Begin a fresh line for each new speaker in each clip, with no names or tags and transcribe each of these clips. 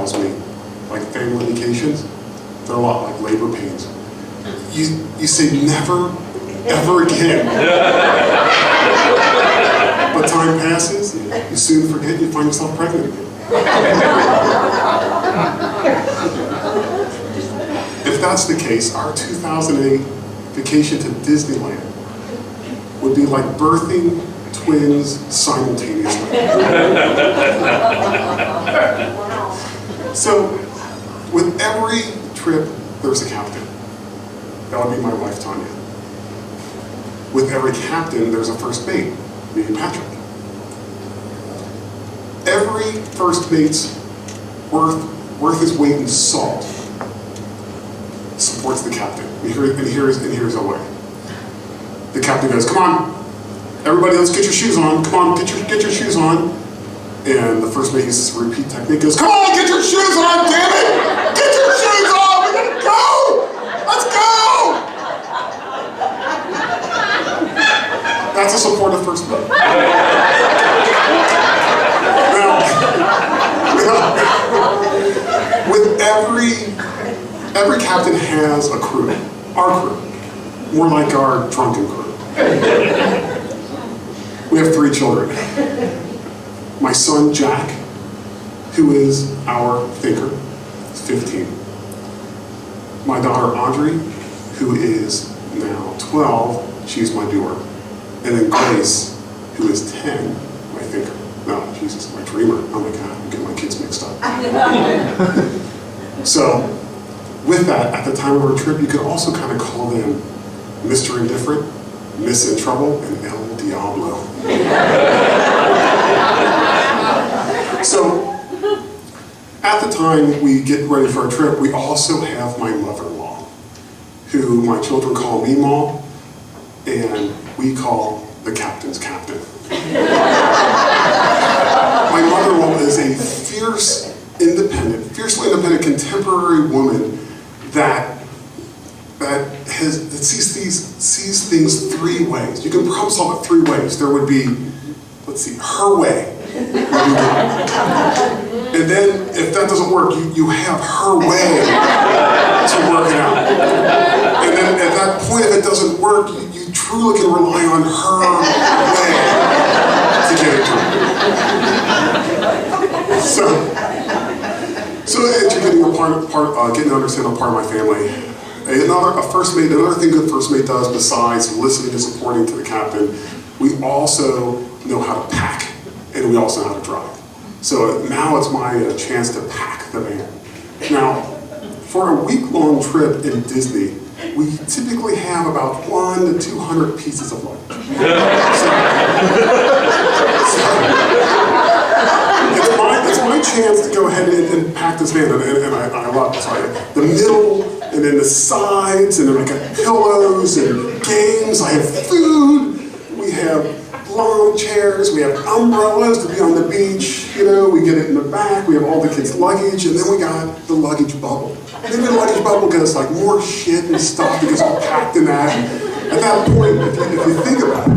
tells me, like family vacations, they're a lot like labor pains. You say never, ever again. But time passes, you soon forget, you find yourself pregnant again. If that's the case, our 2008 vacation to Disneyland would be like birthing twins simultaneously. So, with every trip, there's a captain. That would be my wife, Tanya. With every captain, there's a first mate, me and Patrick. Every first mate's worth his weight in salt supports the captain. And here's a way. The captain goes, come on, everybody, let's get your shoes on. Come on, get your shoes on. And the first mate uses a repeat technique, goes, come on, get your shoes on, damn it! Get your shoes on, we gotta go! Let's go! That's a supportive first mate. With every captain has a crew, our crew, more like our drunken crew. We have 3 children. My son, Jack, who is our thinker, is 15. My daughter, Audrey, who is now 12, she's my doer. And then Grace, who is 10, my thinker. No, Jesus, my dreamer. Oh my God, I'm getting my kids mixed up. So, with that, at the time of our trip, you could also kind of call them Mr. Indifferent, Miss in Trouble, and El Diablo. So, at the time we get ready for our trip, we also have my mother-in-law, who my children call Meemaw, and we call the captain's captain. My mother-in-law is a fiercely independent contemporary woman that sees things 3 ways. You can problem solve it 3 ways. There would be, let's see, her way. And then, if that doesn't work, you have her way to work it out. And then at that point, if it doesn't work, you truly can rely on her way to get it done. So as you're getting getting to understand a part of my family, another thing good first mate does besides listening and supporting to the captain, we also know how to pack. And we also know how to drive. So now it's my chance to pack the van. Now, for a week-long trip in Disney, we typically have about 100 to 200 pieces of luggage. It's my chance to go ahead and pack this van, and I love it. So the middle, and then the sides, and then I got pillows and games. I have food. We have lawn chairs, we have umbrellas to be on the beach, we get it in the back, we have all the kids' luggage, and then we got the luggage bubble. Maybe the luggage bubble gets like more shit and stuff that gets all packed in that. At that point, if you think about it,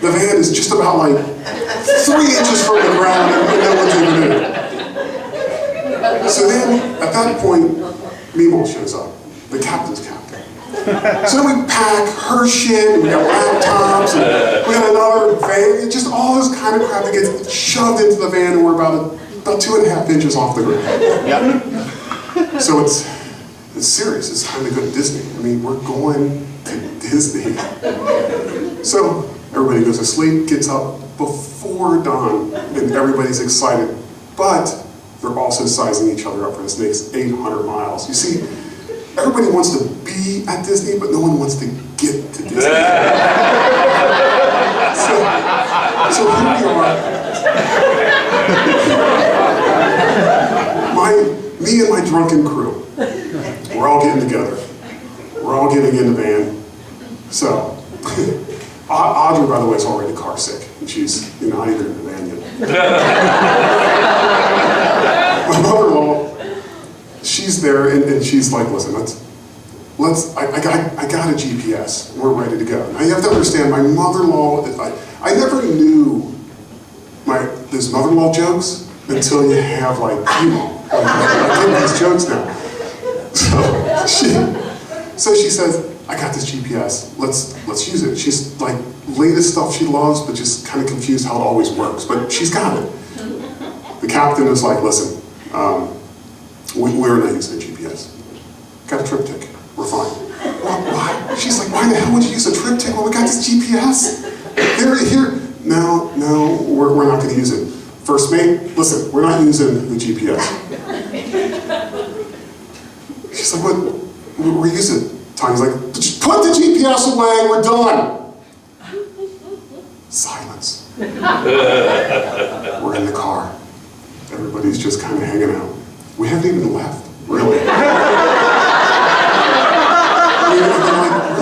the van is just about like 3 inches from the ground and no one's even in it. So then, at that point, Meemaw shows up, the captain's captain. So then we pack her shit, and we got laptops, and we got another van, just all this kind of crap that gets shoved into the van, and we're about 2.5 inches off the ground. Yep. So it's serious. It's time to go to Disney. I mean, we're going to Disney. So everybody goes to sleep, gets up before dawn, and everybody's excited. But they're also sizing each other up for this next 800 miles. You see, everybody wants to be at Disney, but no one wants to get to Disney. So here we are. Me and my drunken crew, we're all getting together. We're all getting in the van. So, Audrey, by the way, is already car sick, and she's not even in the van yet. My mother-in-law, she's there, and she's like, listen, I got a GPS, and we're ready to go. Now you have to understand, my mother-in-law, I never knew there's mother-in-law jokes until you have like Meemaw. I get these jokes now. So she says, I got this GPS, let's use it. She's like, latest stuff she loves, but just kind of confused how it always works, but she's got it. The captain is like, listen, we're not using a GPS. Got a triptych, we're fine. Well, why? She's like, why the hell would you use a triptych when we got this GPS? Here. No, we're not gonna use it. First mate, listen, we're not using the GPS. She's like, what? We're using. Tanya's like, just put the GPS away, we're done. Silence. We're in the car. Everybody's just kind of hanging out. We haven't even left, really. We're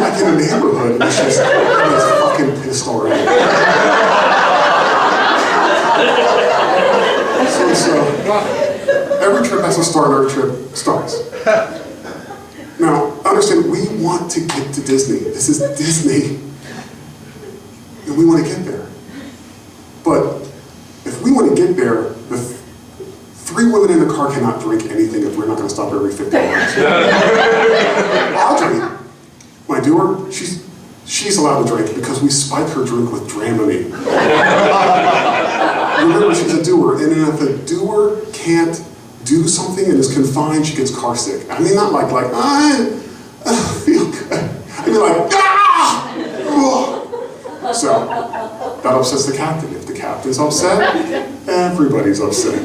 like in a neighborhood, and it's just, everybody's fucking pissed already. So every trip has to start, our trip starts. Now, understand, we want to get to Disney. This is Disney. And we want to get there. But if we want to get there, the 3 women in the car cannot drink anything if we're not going to stop every 50 minutes. Audrey, my doer, she's allowed to drink because we spike her drink with Dramamine. Remember, she's a doer, and if a doer can't do something and is confined, she gets car sick. I mean, not like I feel good. I mean, like, ah! So, that upsets the captain. If the captain's upset, everybody's upset.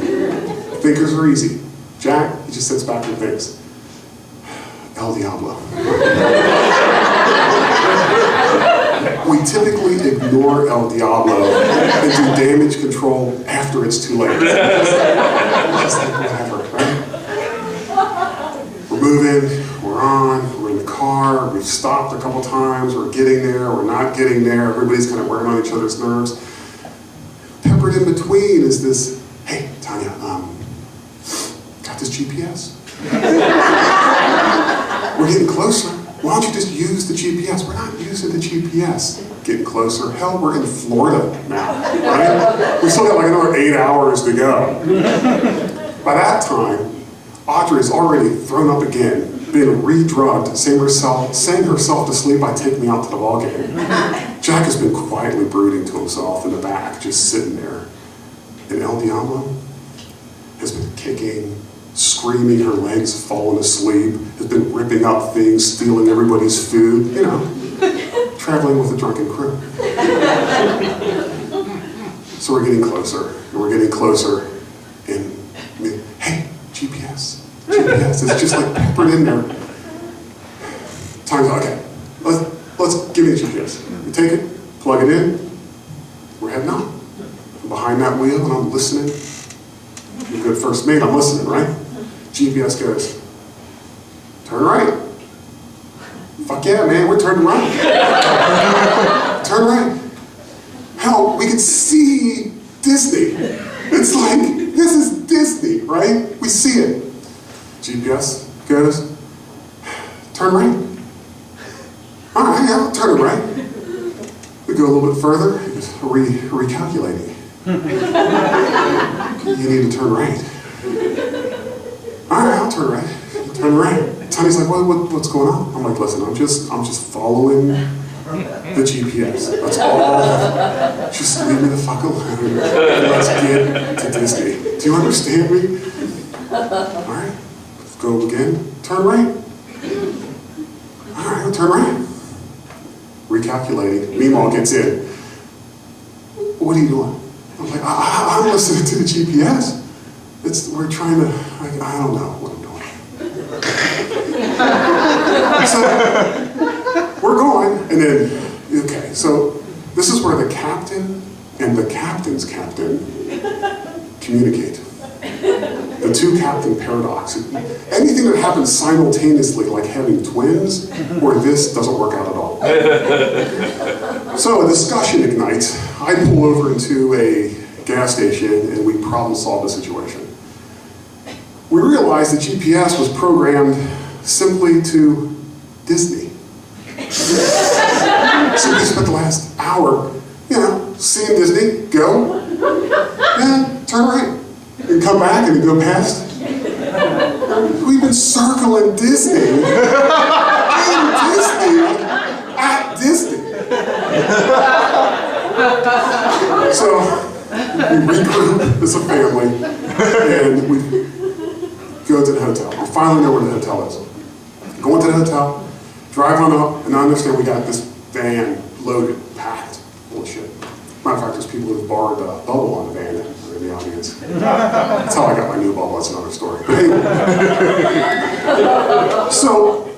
Thinkers are easy. Jack, he just sits back and thinks. El Diablo. We typically ignore El Diablo and do damage control after it's too late. It's like, whatever, right? We're moving, we're on, we're in the car, we've stopped a couple times, we're getting there, we're not getting there, everybody's kind of wearing on each other's nerves. Peppered in between is this, hey, Tanya, got this GPS? We're getting closer. Why don't you just use the GPS? We're not using the GPS. Getting closer. Hell, we're in Florida now, right? We still got like another 8 hours to go. By that time, Audrey's already thrown up again, been re-drugged, sang herself to sleep by taking me out to the ball game. Jack has been quietly brooding to himself in the back, just sitting there. And El Diablo has been kicking, screaming, her legs falling asleep, has been ripping up things, stealing everybody's food, you know, traveling with a drunken crew. So we're getting closer, and we're getting closer, and hey, GPS, it's just like peppered in there. Time's okay, let's give me the GPS. You take it, plug it in, we're heading on. I'm behind that wheel, and I'm listening. You're good first mate, I'm listening, right? GPS goes, turn right. Fuck yeah, man, we're turning right. Turn right. Hell, we can see Disney. It's like, this is Disney, right? We see it. GPS goes, turn right. All right, yeah, I'll turn right. We go a little bit further, it's recalculating. You need to turn right. All right, I'll turn right. Turn right. Tony's like, what's going on? I'm like, listen, I'm just following the GPS. That's all. Just leave me the fuck alone. And let's get to Disney. Do you understand me? All right, let's go again. Turn right. All right, I'll turn right. Recalculating. Meemaw gets in. What are you doing? I'm like, I'm listening to the GPS. We're trying to, I don't know what I'm doing. So, we're going, and then, okay, so this is where the captain and the captain's captain communicate. The two captain paradox. Anything that happens simultaneously, like having twins, or this, doesn't work out at all. So a discussion ignites. I pull over into a gas station, and we problem solve the situation. We realized the GPS was programmed simply to Disney. So we spent the last hour, seeing Disney, go, turn right, and come back and go past. We've been circling Disney, in Disney, at Disney. So we regroup as a family, and we go to the hotel. We finally know where the hotel is. Go into the hotel, drive on up, and I understand we got this van loaded, packed, full of shit. Matter of fact, there's people who've borrowed a bubble on the van in the audience. That's how I got my new bubble, that's another story. But anyway. So,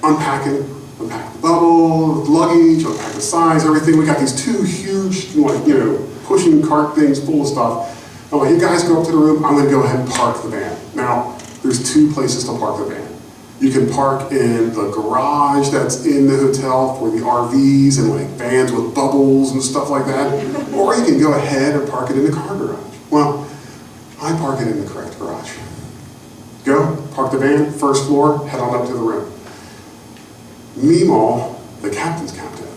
unpacking the bubble, the luggage, unpack the size, everything. We got these two huge, pushing cart things full of stuff. I'm like, you guys go up to the room, I'm gonna go ahead and park the van. Now, there's two places to park the van. You can park in the garage that's in the hotel for the RVs and like vans with bubbles and stuff like that. Or you can go ahead and park it in the car garage. Well, I park it in the correct garage. Go, park the van, first floor, head on up to the room. Meemaw, the captain's captain,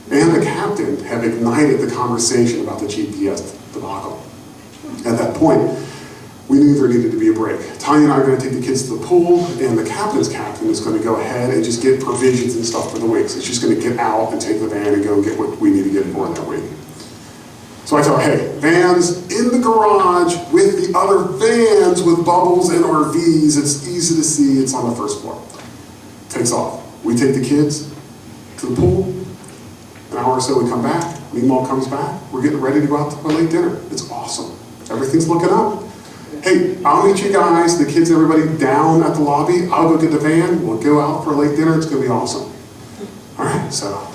and the captain have ignited the conversation about the GPS debacle. At that point, we knew there needed to be a break. Tanya and I are going to take the kids to the pool, and the captain's captain is going to go ahead and just get provisions and stuff for the week. So she's just going to get out and take the van and go and get what we need to get for that week. So I tell her, hey, vans in the garage with the other vans with bubbles and RVs. It's easy to see. It's on the first floor. Takes off. We take the kids to the pool. An hour or so we come back. Meemaw comes back. We're getting ready to go out to our late dinner. It's awesome. Everything's looking up. Hey, I'll meet you guys, the kids, everybody down at the lobby. I'll go get the van. We'll go out for a late dinner. It's going to be awesome. All right, so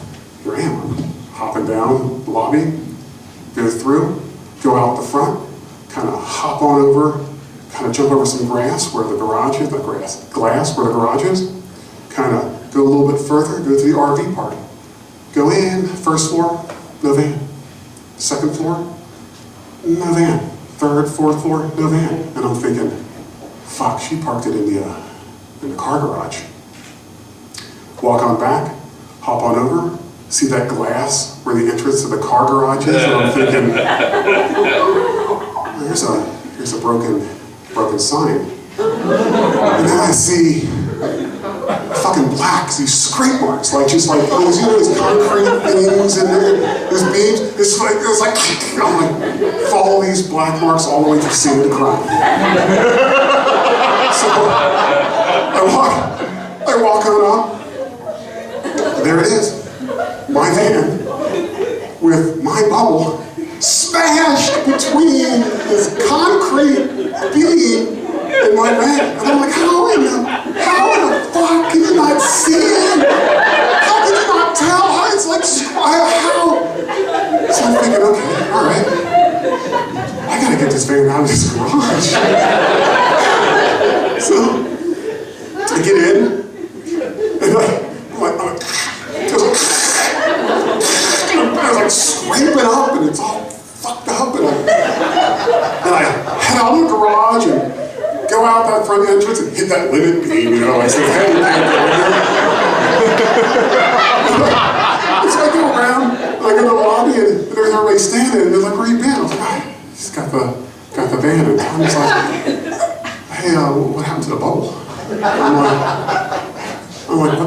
here I am. I'm hopping down the lobby, go through, go out the front, kind of hop on over, kind of jump over some grass where the garage is, glass where the garage is, kind of go a little bit further, go to the RV park. Go in, first floor, no van. Second floor, no van. Third, fourth floor, no van. And I'm thinking, fuck, she parked it in the car garage. Walk on back, hop on over, see that glass where the entrance to the car garage is, and I'm thinking, here's a broken sign. And then I see fucking black, these scrape marks, those concrete things and there's beams. It's like I'm like, follow these black marks all the way to scene of the crime. So I walk on up. There it is, my van with my bubble smashed between this concrete beam and my van. And I'm like, how in the fuck can you not see it? How can you not tell? It's like, how? So I'm thinking, okay, all right. I gotta get this van out of this garage. So I get in, and I was like scraping up, and it's all fucked up, and I head out of the garage and go out that front entrance and hit that limit beam, I said, hey, you can't go here. So I go around, and I go to the lobby, and there's everybody standing, and they're like, where you been? I was like, he's got the van, and Tommy's like, hey, what happened to the bubble? I'm like,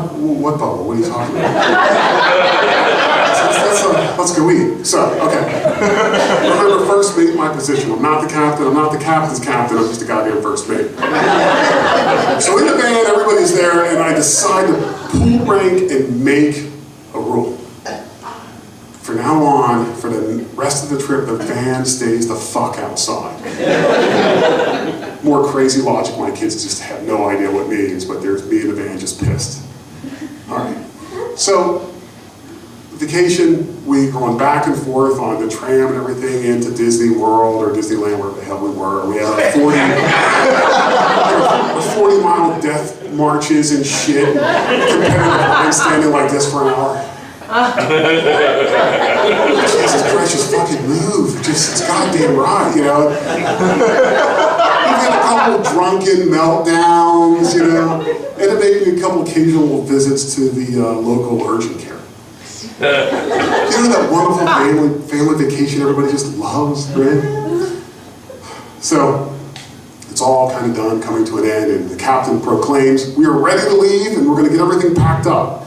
what bubble? What are you talking about? Let's go eat. So, okay. Remember, first mate, my position. I'm not the captain. I'm not the captain's captain. I'm just a goddamn first mate. So in the van, everybody's there, and I decide to pull rank and make a rule. For now on, for the rest of the trip, the van stays the fuck outside. More crazy logic, my kids just have no idea what it means, but there's me in the van just pissed. All right. So, vacation, we going back and forth on the tram and everything into Disney World or Disneyland, wherever the hell we were. We had like 40-mile death marches and shit, and standing like this for an hour. Jesus Christ, just fucking move. It's goddamn right, We've had a couple drunken meltdowns, and maybe a couple occasional visits to the local urgent care. That wonderful family vacation everybody just loves, right? So, it's all kind of done, coming to an end, and the captain proclaims, we are ready to leave, and we're going to get everything packed up.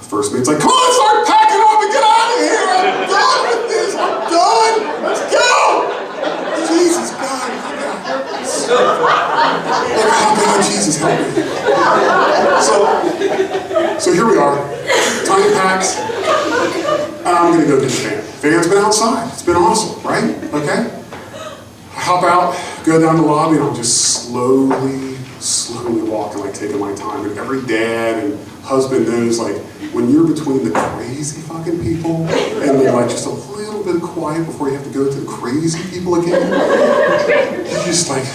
First mate's like, come on, start packing up and get out of here! I'm done with this! I'm done! Let's go! Jesus, God! Oh, God, Jesus, help me. So here we are. Time packs. I'm going to go get the van. Van's been outside. It's been awesome, right? Okay? I hop out, go down the lobby, and I'm just slowly walking, like taking my time. And every dad and husband knows, like, when you're between the crazy fucking people and then like just a little bit of quiet before you have to go to the crazy people again, you're just like,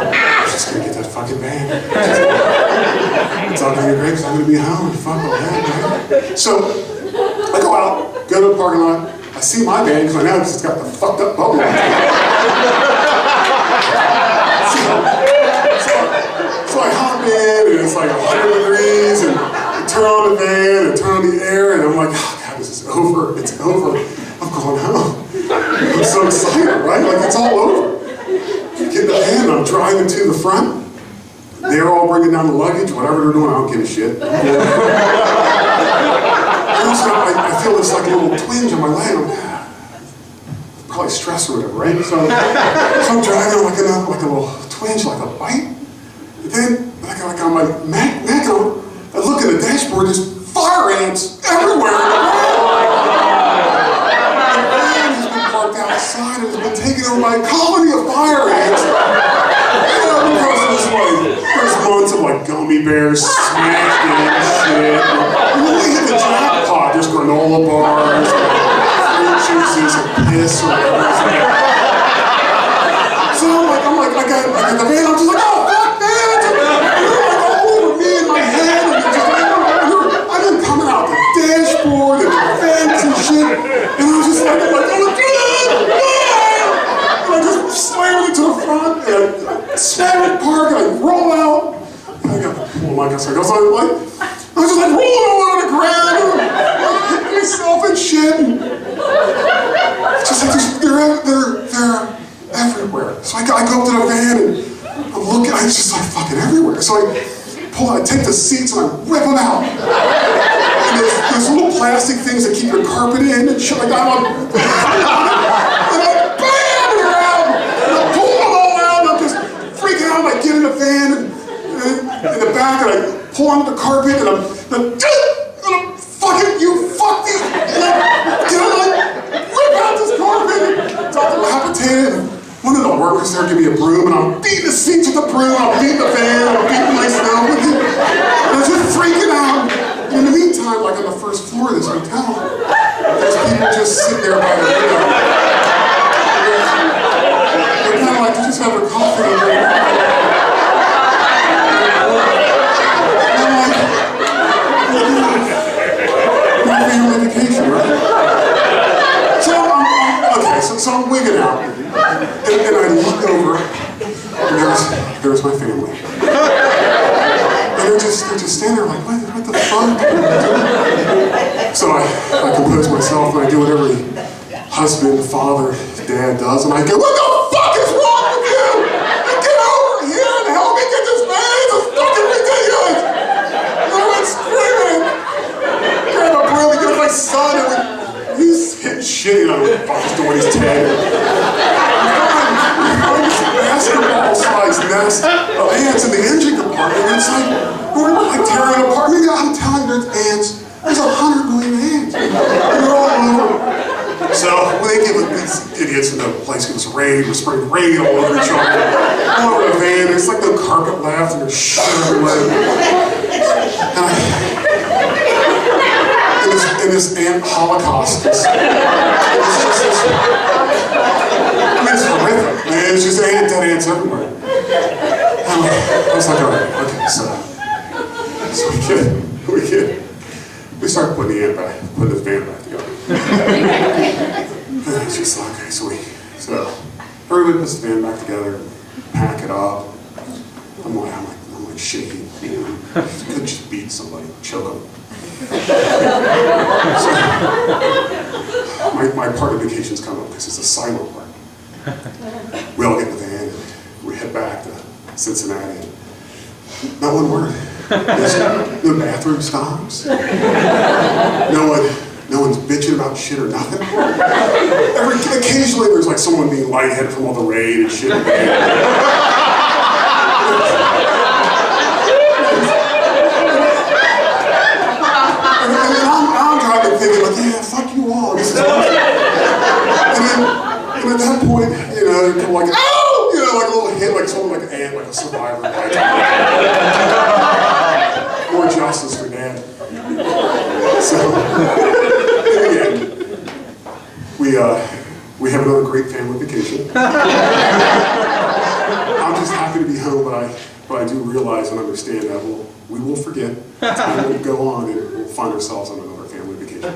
I'm just gonna get that fucking van. It's all gonna be great because I'm gonna be home and fuck all that, right? So I go out, go to the parking lot, I see my van because I know it's got the fucked up bubble on it. So I hop in, and it's like 100 degrees, and I turn on the van, and turn on the air, and I'm like, oh God, this is over, it's over. I'm going home. I'm so excited, right? Like, it's all over. I get in the van, and I'm driving to the front. They're all bringing down the luggage, whatever they're doing, I don't give a shit. I feel this like little twinge on my leg. I'm probably stress or whatever, right? So I'm driving like a little twinge, like a bite. And then I got on my Mac on, I look at the dashboard, there's fire ants everywhere. The van has been parked outside and has been taken over by a colony of fire ants. Because there's months of like gummy bears smashed in and shit. And then they hit the jackpot, there's granola bars, fruit juices, and piss or whatever. So I'm like, I got the van, I'm just like, oh fuck man! Like all over me in my head, and I've been coming out the dashboard and the vents and shit, and I'm just like, oh my God! And I just slam it to the front, and I slam it park, and I roll out. And I got the pool, like I said, I was just like rolling all over the ground, and like hitting myself and shit. And it's just like they're everywhere. So I go up to the van and I'm looking, it's just like fucking everywhere. So I take the seats and I rip them out. And there's little plastic things that keep your carpet in and shit like that. And bam, they're out. And I pull them all out and I'm just freaking out. And I get in the van and in the back and I pull onto the carpet and I'm fucking, you fuck this. And I rip out this carpet and it's all dilapidated. One of the workers there give me a broom, and I'm beating the seats with the broom, I'm beating the van, I'm beating myself with it, and I'm just freaking out. And in the meantime, like on the first floor of this hotel, there's people just sitting there by the window. They're kind of like, they just have their coffee and they're I'm on vacation, right? So I'm wigging out. And I look over, and there's my family. And they're just standing there like, what the fuck? So I compose myself and I do what every husband, father, dad does, and I go, what the fuck is wrong with you? And get over here and help me get this man, this is fucking ridiculous! And I went screaming, grab a broom and get my son, and he's hitting shit, and I don't know what he's doing, he's 10. Basketball-sized nest of ants in the engine compartment. And it's like, we're like tearing apart. Maybe I'm telling you, there's ants. There's 100 million ants. And they're all over. So when they give these idiots in the place gives rain, we're spraying rain all over each other, all over the van. There's like no carpet left, and there's shit everywhere. In this ant holocaust. It's horrific, man. It's just dead ants everywhere. I was like, all right, okay, so we start putting the van back together. And it's just like, okay, so everybody puts the van back together, pack it up. I'm like shaking, you know. Could just beat somebody, choke them. So, my part of vacation's coming up because it's a silent part. We all get in the van and we head back to Cincinnati. And not one word. No bathroom stops. No one's bitching about shit or nothing. Occasionally there's like someone being lightheaded from all the rain and shit. And I'm driving thinking like, yeah, fuck you all. This is awesome. And at that point, you know, they're like, oh! You know, like a little hit, like someone like an ant, like a survivor. Like, more justice for Dad. So, in the end, we have another great family vacation. I'm just happy to be home, but I do realize and understand that we will forget. Time will go on and we'll find ourselves on another family vacation.